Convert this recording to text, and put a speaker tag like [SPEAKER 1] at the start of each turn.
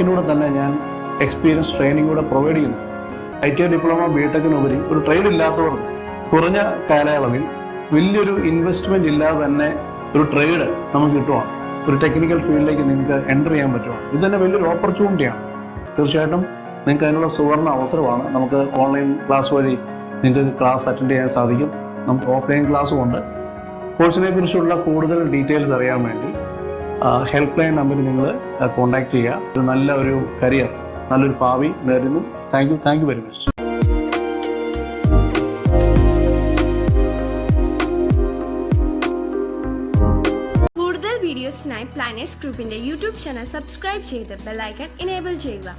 [SPEAKER 1] ടെക്കിലൂടെ തന്നെ ഞാൻ experience training കൂടെ പ്രൊവൈഡ് ചെയ്യുന്നു. ITI ഡിപ്ലോമ ബിടെക്കിനുപരി ഒരു ട്രേഡ് ഇല്ലാത്തവർക്ക് കുറഞ്ഞ കാലയളവിൽ വലിയൊരു ഇൻവെസ്റ്റ്മെന്റ് ഇല്ലാതെ തന്നെ ഒരു ട്രേഡ് നമുക്ക് കിട്ടുവാണ്. ഒരു ടെക്നിക്കൽ ഫീൽഡിലേക്ക് നിങ്ങൾക്ക് എൻ്റർ ചെയ്യാൻ പറ്റുവാണ്. ഇത് തന്നെ വലിയൊരു ഓപ്പർച്യൂണിറ്റിയാണ്. തീർച്ചയായിട്ടും നിങ്ങൾക്ക് അതിനുള്ള സുവർണ്ണ അവസരമാണ്. നമുക്ക് ഓൺലൈൻ ക്ലാസ് വഴി നിങ്ങൾക്ക് ക്ലാസ് അറ്റൻഡ് ചെയ്യാൻ സാധിക്കും. നമുക്ക് ഓഫ്ലൈൻ ക്ലാസ്സും ഉണ്ട്. കോഴ്സിനെ കുറിച്ചുള്ള കൂടുതൽ ഡീറ്റെയിൽസ് അറിയാൻ വേണ്ടി ഹെൽപ്പ് ലൈൻ നമ്പറിൽ നിങ്ങൾ കോൺടാക്ട് ചെയ്യുക. ഒരു നല്ലൊരു കരിയർ, നല്ലൊരു ഭാവി നേരുന്നു. Thank you very much.
[SPEAKER 2] കൂടുതൽ വീഡിയോസിനായി പ്ലാനറ്റ്സ് ഗ്രൂപ്പിന്റെ യൂട്യൂബ് ചാനൽ സബ്സ്ക്രൈബ് ചെയ്ത് ബെൽ ഐക്കൺ എനേബിൾ ചെയ്യുക.